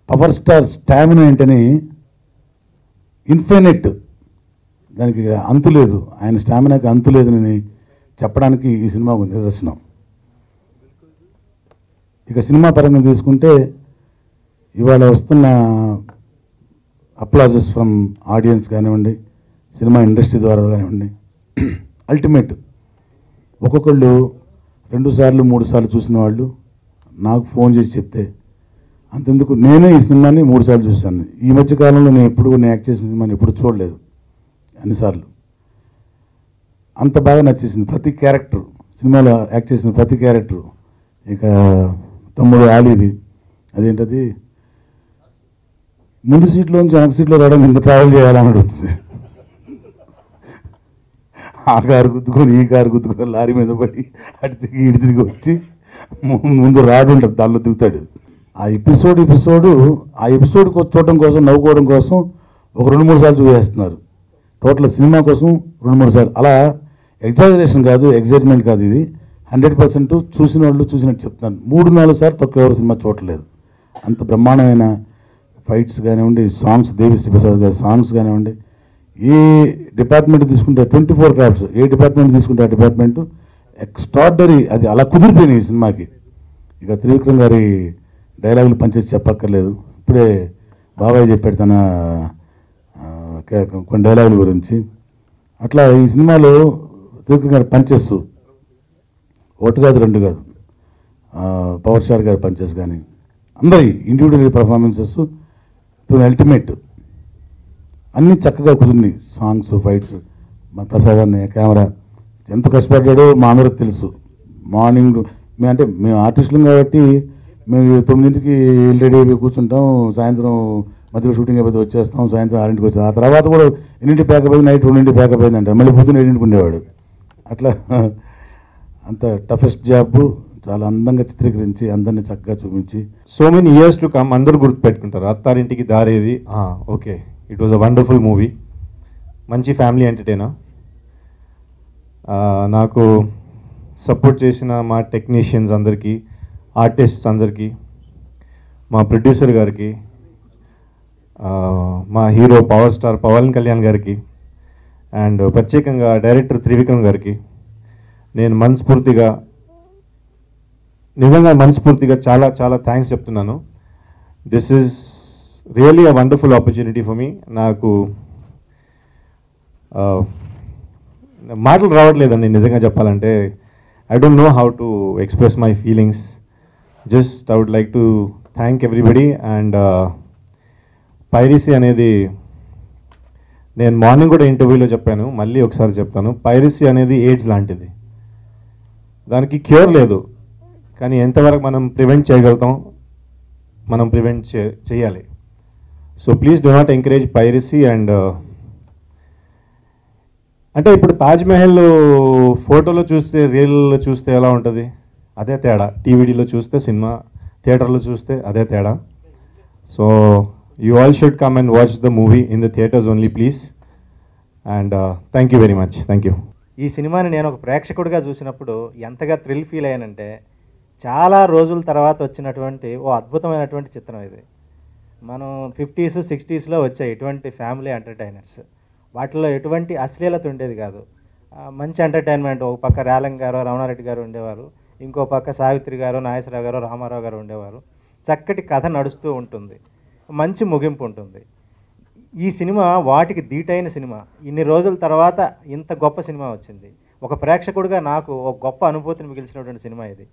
Power star stamina ఏంటని infinite, దానికి అంతు లేదు, ఆయన స్టామినాకి అంతు లేదని చెప్పడానికి ఈ సినిమా ఒక నిదర్శనం. ఇక సినిమా పరంగా తీసుకుంటే ఇవాళ వస్తున్న అప్లాజెస్ ఫ్రమ్ ఆడియన్స్ కానివ్వండి, సినిమా ఇండస్ట్రీ ద్వారా కానివ్వండి, అల్టిమేట్. ఒక్కొక్కళ్ళు 2 సార్లు 3 సార్లు చూసిన వాళ్ళు నాకు ఫోన్ చేసి చెప్తే అంతెందుకు, నేనే ఈ సినిమాని 3 సార్లు చూశాను. ఈ మధ్య కాలంలో నేను యాక్ట్ చేసిన సినిమాని ఎప్పుడు చూడలేదు అన్నిసార్లు. అంత బాగా నచ్చేసింది ప్రతి క్యారెక్టర్, సినిమాలో యాక్ట్ చేసిన ప్రతి క్యారెక్టర్. ఇక తమ్ముడు ఆలీది అదేంటది, ముందు సీట్లోంచి వెనక సీట్లో రావడం ఇంత ట్రావెల్ చేయాలని అడుగుతుంది. ఆ కారు గుద్దుకొని ఈ కారు గుద్దుకొని లారీ మీద పడి అటు తిరిగి ఇటు తిరిగి వచ్చి ముందు రాడు ఉంటుంది, దానిలో దిగుతాడు. ఆ ఎపిసోడ్ చూడటం కోసం, నవ్వుకోవడం కోసం ఒక 2-3 సార్లు చూసేస్తున్నారు. టోటల్ సినిమా కోసం 2-3 సార్లు. అలా ఎగ్జాజరేషన్ కాదు, ఎగ్జైట్మెంట్ కాదు, ఇది 100% చూసిన వాళ్ళు చూసినట్టు చెప్తాను. 3-4 సార్లు తక్కువ ఎవరు సినిమా చూడలేదు. అంత బ్రహ్మాండమైన ఫైట్స్ కానివ్వండి, సాంగ్స్, దేవిశ్రీ ప్రసాద్ గారి సాంగ్స్ కానివ్వండి, ఏ డిపార్ట్మెంట్ తీసుకుంటే 24 క్రాఫ్ట్స్, ఏ డిపార్ట్మెంట్ తీసుకుంటే ఆ డిపార్ట్మెంట్ ఎక్స్ట్రాడనరీ. అది అలా కుదిరిపోయినాయి ఈ సినిమాకి. ఇక త్రివిక్రమ్ గారి డైలాగులు పనిచేసి చెప్పక్కర్లేదు, ఇప్పుడే బాబాయ్ చెప్పాడు తన కొన్ని డైలాగుల గురించి. అట్లా ఈ సినిమాలో త్రివిక్రమ్ గారు పనిచేస్తూ 1 కాదు 2 కాదు, పవర్ స్టార్ గారి పనిచేసి కానీ అందరి ఇండివిజువల్ పర్ఫార్మెన్సెస్ టు అల్టిమేట్, అన్నీ చక్కగా కుదిరినాయి. సాంగ్స్, ఫైట్స్, మన ప్రసాద్ అన్నయ్య కెమెరా ఎంత కష్టపడ్డాడో మా అందరికి తెలుసు. మార్నింగ్ మేము ఆర్టిస్టులం కాబట్టి మేము 9ంటికి రెడీ అయిపోయి కూర్చుంటాం, సాయంత్రం మధ్యలో షూటింగ్ అయిపోతే వచ్చేస్తాం, సాయంత్రం 6ంటికి వచ్చి ఆ తర్వాత కూడా 8ంటికి ప్యాకప్ అయింది, నైట్ 2ంటికి ప్యాకప్ అయిందంట, మళ్ళీ పొద్దున్న 7ంటికి ఉండేవాడు. అట్లా అంత టఫెస్ట్ జాబ్ చాలా అందంగా చిత్రీకరించి అందరినీ చక్కగా చూపించి so many years to come అందరూ గుర్తుపెట్టుకుంటారు. Attarintiki Daredi, okay, it was a wonderful movie, మంచి ఫ్యామిలీ ఎంటర్టైనర్. నాకు సపోర్ట్ చేసిన మా టెక్నీషియన్స్ అందరికీ, ఆర్టిస్ట్స్ అందరికీ, మా ప్రొడ్యూసర్ గారికి, మా hero power star Pawan Kalyan గారికి, అండ్ ప్రత్యేకంగా డైరెక్టర్ త్రివిక్రమ్ గారికి నేను మనస్ఫూర్తిగా చాలా చాలా థ్యాంక్స్ చెప్తున్నాను. This is really a wonderful opportunity for me. నాకు మాటలు రావట్లేదండి నిజంగా చెప్పాలంటే. I don't know how to express my feelings. Just I would like to thank everybody. And piracy అనేది నేను మార్నింగ్ కూడా ఇంటర్వ్యూలో చెప్పాను, మళ్ళీ ఒకసారి చెప్తాను. పైరసీ అనేది ఎయిడ్స్ లాంటిది, దానికి క్యూర్ లేదు, కానీ ఎంతవరకు మనం ప్రివెంట్ చేయగలుగుతాం మనం ప్రివెంట్ చేయాలి. So please do not encourage piracy. And అంటే ఇప్పుడు తాజ్మహల్ ఫోటోలో చూస్తే రియల్లో చూస్తే ఎలా ఉంటుంది, అదే తేడా. టీవీడీలో చూస్తే, సినిమా థియేటర్లో చూస్తే అదే తేడా. So you all should come and watch the movie in the theatres only please. And thank you very much. Thank you. ఈ సినిమాని నేను ఒక ప్రేక్షకుడిగా చూసినప్పుడు ఎంతగా థ్రిల్ ఫీల్ అయ్యానంటే, చాలా రోజుల తర్వాత వచ్చినటువంటి ఓ అద్భుతమైనటువంటి చిత్రం ఇది. మనం 50s 60sలో వచ్చాయి ఇటువంటి ఫ్యామిలీ ఎంటర్టైనర్స్. వాటిలో ఎటువంటి అశ్లీలత ఉండేది కాదు, మంచి ఎంటర్టైన్మెంట్. ఒక పక్క రేలంగ్ గారు, రమణారెడ్డి గారు ఉండేవారు, ఇంకో పక్క సావిత్రి గారు, నాగేశ్వరరావు గారు, రామారావు గారు ఉండేవారు. చక్కటి కథ నడుస్తూ ఉంటుంది, మంచి ముగింపు ఉంటుంది. ఈ సినిమా వాటికి దీటైన సినిమా. ఇన్ని రోజుల తర్వాత ఇంత గొప్ప సినిమా వచ్చింది. ఒక ప్రేక్షకుడిగా నాకు ఒక గొప్ప అనుభూతిని మిగిల్చినటువంటి సినిమా ఇది.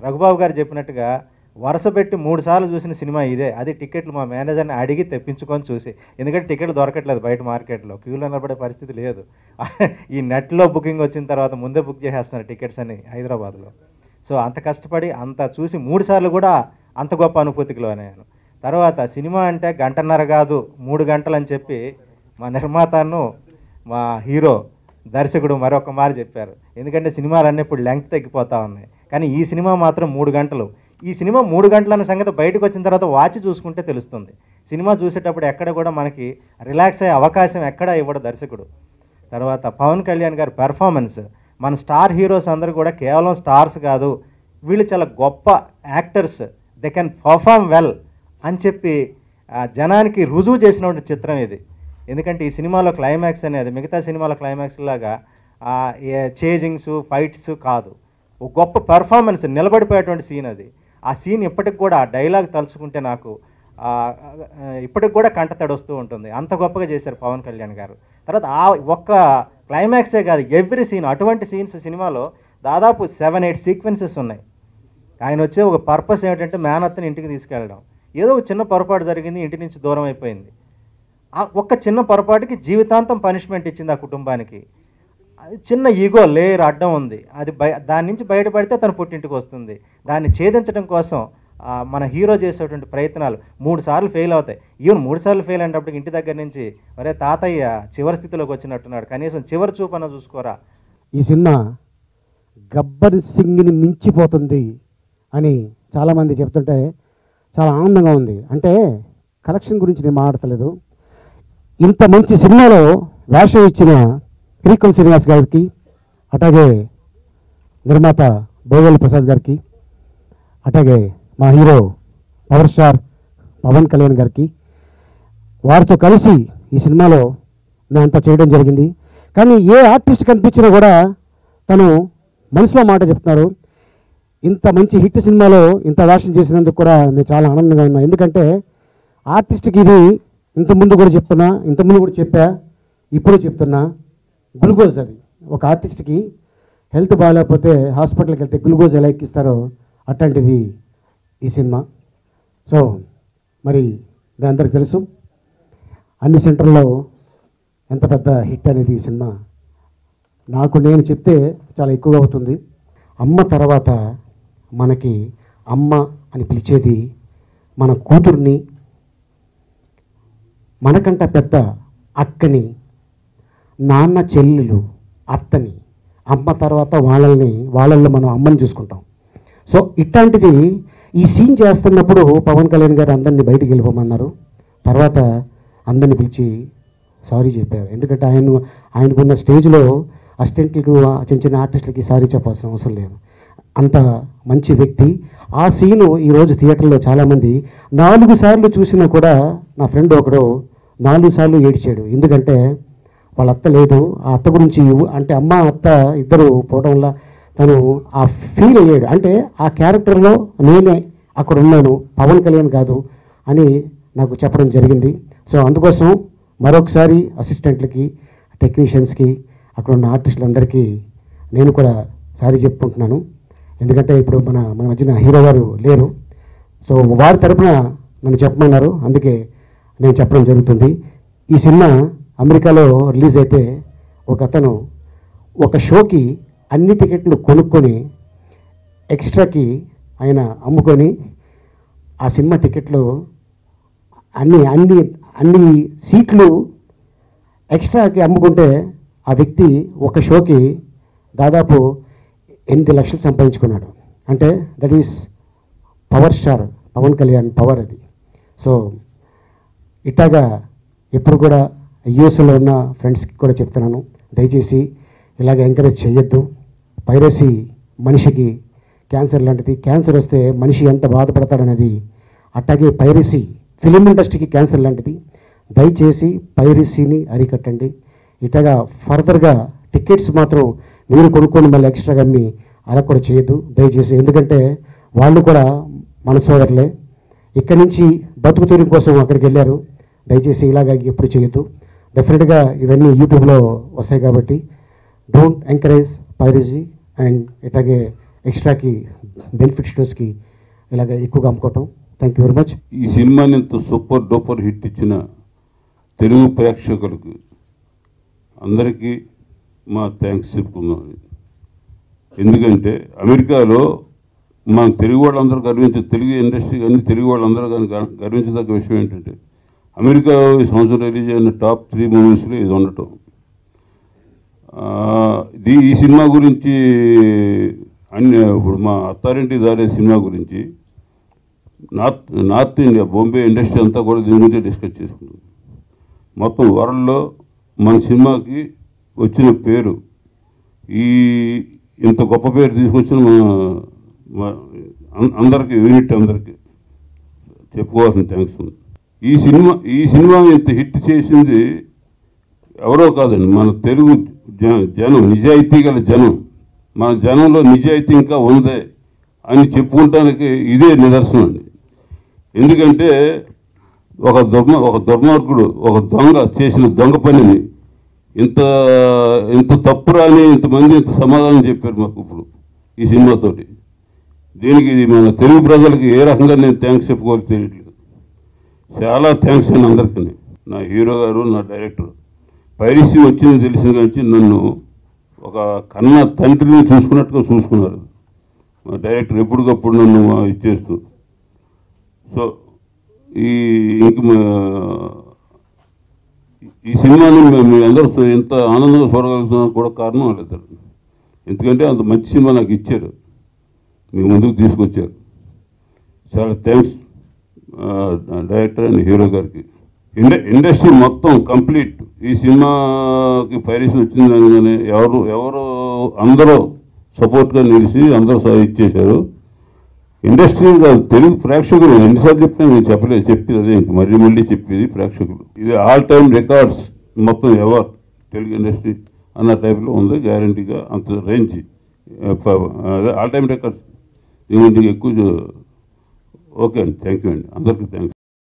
రఘుబాబు గారు చెప్పినట్టుగా వరుస పెట్టి 3 సార్లు చూసిన సినిమా ఇదే. అది టికెట్లు మా మేనేజర్ని అడిగి తెప్పించుకొని చూసి, ఎందుకంటే టికెట్లు దొరకట్లేదు బయట మార్కెట్లో, క్యూలో నిలబడే పరిస్థితి లేదు. ఈ నెట్లో బుకింగ్ వచ్చిన తర్వాత ముందే బుక్ చేసేస్తున్నారు టికెట్స్ అని హైదరాబాద్లో. సో అంత కష్టపడి అంత చూసి 3 సార్లు కూడా అంత గొప్ప అనుభూతికి లోనయ్యాను. తర్వాత సినిమా అంటే 1.5 గంటలు కాదు 3 గంటలు అని చెప్పి మా నిర్మాతను, మా హీరో దర్శకుడు మరొక మారు చెప్పారు. ఎందుకంటే సినిమాలన్నీ ఇప్పుడు లెంగ్త్ తగ్గిపోతూ ఉన్నాయి, కానీ ఈ సినిమా మాత్రం 3 గంటలు. ఈ సినిమా 3 గంటలు అన్న సంగతి బయటకు వచ్చిన తర్వాత వాచ్ చూసుకుంటే తెలుస్తుంది. సినిమా చూసేటప్పుడు ఎక్కడ కూడా మనకి రిలాక్స్ అయ్యే అవకాశం ఎక్కడా ఇవ్వడు దర్శకుడు. తర్వాత పవన్ కళ్యాణ్ గారి పెర్ఫార్మెన్స్, మన స్టార్ హీరోస్ అందరూ కూడా కేవలం స్టార్స్ కాదు, వీళ్ళు చాలా గొప్ప actors. They can perform well. అని చెప్పి జనానికి రుజువు చేసినటువంటి చిత్రం ఇది. ఎందుకంటే ఈ సినిమాలో క్లైమాక్స్ అనేది మిగతా సినిమాల క్లైమాక్స్ లాగా చేజింగ్స్ ఫైట్స్ కాదు, ఒక గొప్ప పెర్ఫార్మెన్స్, నిలబడిపోయేటువంటి సీన్ అది. ఆ సీన్ ఇప్పటికి కూడా ఆ డైలాగ్ తలుచుకుంటే నాకు ఇప్పటికి కూడా కంటతడి వస్తూ ఉంటుంది. అంత గొప్పగా చేశారు పవన్ కళ్యాణ్ గారు. తర్వాత ఆ ఒక్క క్లైమాక్సే కాదు, ఎవ్రీ సీన్, అటువంటి సీన్స్ సినిమాలో దాదాపు 7-8 సీక్వెన్సెస్ ఉన్నాయి. ఆయన వచ్చే ఒక పర్పస్ ఏమిటంటే మేనత్తని ఇంటికి తీసుకెళ్ళడం. ఏదో ఒక చిన్న పొరపాటు జరిగింది, ఇంటి నుంచి దూరం అయిపోయింది. ఆ ఒక్క చిన్న పొరపాటుకి జీవితాంతం పనిష్మెంట్ ఇచ్చింది ఆ కుటుంబానికి. చిన్న ఈగో లేయర్ అడ్డం ఉంది, అది దాని నుంచి బయటపడితే తను పుట్టింటికి వస్తుంది. దాన్ని ఛేదించడం కోసం మన హీరో చేసేటువంటి ప్రయత్నాలు 3 సార్లు ఫెయిల్ అవుతాయి. ఈవెన్ 3 సార్లు ఫెయిల్ అయినప్పటికి ఇంటి దగ్గర నుంచి మరే తాతయ్య చివరి స్థితిలోకి వచ్చినట్టున్నాడు, కనీసం చివరి చూపన చూసుకోరా. ఈ సినిమా గబ్బర్ సింగ్ని మించిపోతుంది అని చాలామంది చెప్తుంటే చాలా ఆనందంగా ఉంది. అంటే కలెక్షన్ గురించి నేను మాట్లాడతలేదు, ఇంత మంచి సినిమాలో వేషం ఇచ్చిన శ్రీకం శ్రీనివాస్ గారికి, అట్లాగే నిర్మాత బోగల్లి ప్రసాద్ గారికి, అట్లాగే మా hero power star Pawan Kalyan గారికి, వారితో కలిసి ఈ సినిమాలో నేను అంతా చేయడం జరిగింది. కానీ ఏ ఆర్టిస్ట్ కనిపించినా కూడా తను మనసులో మాట చెప్తున్నారు. ఇంత మంచి హిట్ సినిమాలో ఇంత వేషం చేసినందుకు కూడా నేను చాలా ఆనందంగా ఉన్నా. ఎందుకంటే ఆర్టిస్ట్కి ఇది ఇంతకుముందు కూడా చెప్తున్నా, ఇంతకుముందు కూడా చెప్పా, ఇప్పుడు చెప్తున్నా, గ్లూకోజ్ అది. ఒక ఆర్టిస్ట్కి హెల్త్ బాగాలేకపోతే హాస్పిటల్కి వెళ్తే గ్లూకోజ్ ఎలా ఎక్కిస్తారో అట్లాంటిది ఈ సినిమా. సో మరి మీ అందరికి తెలుసు అన్ని సెంటర్లో ఎంత పెద్ద హిట్ అనేది ఈ సినిమా. నాకు నేను చెప్తే చాలా ఎక్కువగా అవుతుంది. అమ్మ తర్వాత మనకి అమ్మ అని పిలిచేది మన కూతుర్ని, మనకంట పెద్ద అక్కని, నాన్న చెల్లెలు అత్తని, అమ్మ తర్వాత వాళ్ళల్లో మనం అమ్మని చూసుకుంటాం. సో ఇట్లాంటిది ఈ సీన్ చేస్తున్నప్పుడు పవన్ కళ్యాణ్ గారు అందరినీ బయటికి వెళ్ళిపోమన్నారు. తర్వాత అందరిని పిలిచి సారీ చెప్పారు. ఎందుకంటే ఆయనకున్న స్టేజ్లో అసిస్టెంట్లకు చిన్న చిన్న ఆర్టిస్టులకి సారీ చెప్పాల్సిన అవసరం లేదు, అంత మంచి వ్యక్తి. ఆ సీను ఈరోజు థియేటర్లో చాలామంది 4 సార్లు చూసినా కూడా, నా ఫ్రెండ్ ఒకడు 4 సార్లు ఏడ్చాడు. ఎందుకంటే వాళ్ళ అత్త లేదు, ఆ అత్త గురించి అంటే అమ్మ అత్త ఇద్దరు పోవడం వల్ల తను ఆ ఫీల్ అయ్యాడు. అంటే ఆ క్యారెక్టర్లో నేనే అక్కడ ఉన్నాను, పవన్ కళ్యాణ్ కాదు అని నాకు చెప్పడం జరిగింది. సో అందుకోసం మరొకసారి అసిస్టెంట్లకి, టెక్నీషియన్స్కి, అక్కడ ఉన్న ఆర్టిస్టులందరికీ నేను కూడా సారీ చెప్పుకుంటున్నాను. ఎందుకంటే ఇప్పుడు మన మధ్యన హీరో గారు లేరు. సో వారి తరపున నన్ను చెప్పమన్నారు, అందుకే నేను చెప్పడం జరుగుతుంది. ఈ సినిమా అమెరికాలో రిలీజ్ అయితే ఒక అతను ఒక షోకి అన్ని టికెట్లు కొనుక్కొని ఎక్స్ట్రాకి ఆయన అమ్ముకొని ఆ సినిమా టికెట్లు అన్ని సీట్లు ఎక్స్ట్రాకి అమ్ముకుంటే ఆ వ్యక్తి ఒక షోకి దాదాపు 8 లక్షలు సంపాదించుకున్నాడు. అంటే that is power star Pawan Kalyan power అది. సో ఇట్లాగా ఎప్పుడు కూడా యూఎస్లో ఉన్న ఫ్రెండ్స్కి కూడా చెప్తున్నాను, దయచేసి ఇలాగ ఎంకరేజ్ చేయొద్దు. పైరసీ మనిషికి క్యాన్సర్ లాంటిది, క్యాన్సర్ వస్తే మనిషి ఎంత బాధపడతాడనేది, అట్లాగే పైరసీ ఫిలిం ఇండస్ట్రీకి క్యాన్సర్ లాంటిది. దయచేసి పైరసీని అరికట్టండి. ఇట్లాగా ఫర్దర్గా టికెట్స్ మాత్రం మీరు కొనుక్కొని మళ్ళీ ఎక్స్ట్రాగా అమ్మి అలా కూడా చేయొద్దు దయచేసి. ఎందుకంటే వాళ్ళు కూడా మన సోదరులే, ఇక్కడి నుంచి బతుకుతూరి కోసం అక్కడికి వెళ్ళారు. దయచేసి ఇలాగ ఎప్పుడు చేయొద్దు. డెఫినెట్గా ఇవన్నీ యూట్యూబ్లో వస్తాయి కాబట్టి డోంట్ ఎంకరేజ్ పైరసీ అండ్ ఇట్లాగే ఎక్స్ట్రాకి బెనిఫిట్ షోస్కి ఇలాగ ఎక్కువగా అమ్ముకోవటం. Thank you very much. ఈ సినిమాని ఇంత సూపర్ డూపర్ హిట్ ఇచ్చిన తెలుగు ప్రేక్షకులకు అందరికీ మా థ్యాంక్స్ చెప్పుకుందాం. ఎందుకంటే అమెరికాలో మన తెలుగు వాళ్ళందరూ తెలుగు ఇండస్ట్రీ కానీ తెలుగు వాళ్ళందరూ కానీ గర్వించదగ్గ విషయం ఏంటంటే అమెరికా ఈ సంవత్సరం రిలీజ్ అయిన టాప్ 3 మూవీస్లో ఇది ఉండటం. ఈ సినిమా గురించి ఇప్పుడు మా అత్తారింటి దారే సినిమా గురించి నార్త్ ఇండియా బాంబే ఇండస్ట్రీ అంతా కూడా దీని గురించి డిస్కస్ చేసుకున్నాం. మొత్తం వరల్డ్లో మన సినిమాకి వచ్చిన పేరు, ఇంత గొప్ప పేరు తీసుకొచ్చిన అందరికీ యూనిట్ అందరికీ చెప్పుకోవాల్సిన థ్యాంక్స్ ఉంది. ఈ సినిమా ఇంత హిట్ చేసింది ఎవరో కాదండి, మన తెలుగు జనం, నిజాయితీ గల జనం. మన జనంలో నిజాయితీ ఇంకా ఉందే అని చెప్పుకుంటానికి ఇదే నిదర్శనం అండి. ఎందుకంటే ఒక దుర్మార్గుడు, ఒక దొంగ చేసిన దొంగ పనిని ఇంత తప్పురా అని ఇంతమంది ఇంత సమాధానం చెప్పారు మాకు ఇప్పుడు ఈ సినిమాతోటి. దీనికి మన తెలుగు ప్రజలకి ఏ రకంగా నేను థ్యాంక్స్ చెప్పుకోవాలి తెలియట్లేదు. చాలా థ్యాంక్స్ అండి అందరికీ. నా హీరో గారు, నా డైరెక్టర్. పైరసీ వచ్చింది తెలిసిన కానీ నన్ను ఒక కన్న తండ్రిని చూసుకున్నట్టుగా చూసుకున్నారు మా డైరెక్టర్, ఎప్పటికప్పుడు నన్ను ఇచ్చేస్తూ. సో ఈ సినిమాని మీ అందరూ ఎంత ఆనందంగా చూడగలుగుతున్నారు కూడా కారణం వాళ్ళిద్దరు. ఎందుకంటే అంత మంచి సినిమా నాకు ఇచ్చారు, మీ ముందుకు తీసుకొచ్చారు. చాలా థ్యాంక్స్ డైరెక్టర్ అండ్ హీరో గారికి. ఇండస్ట్రీ మొత్తం కంప్లీట్ ఈ సినిమాకి పైరసీ వచ్చిందని ఎవరు అందరూ సపోర్ట్గా నిలిచి అందరూ ఇచ్చేశారు. ఇండస్ట్రీ కాదు, తెలుగు ప్రేక్షకులు. ఎన్నిసార్లు చెప్పినా నేను చెప్పేది అదే, ఇంక మళ్ళీ చెప్పేది ప్రేక్షకులు. ఇది ఆల్ టైమ్ రికార్డ్స్ మొత్తం ఎవర్ తెలుగు ఇండస్ట్రీ అన్న టైప్లో ఉంది గ్యారంటీగా. అంత రేంజ్ ఆల్ టైమ్ రికార్డ్స్. దీనికి ఎక్కువ. ఓకే అండి, థ్యాంక్ యూ అండి, అందరికీ థ్యాంక్స్.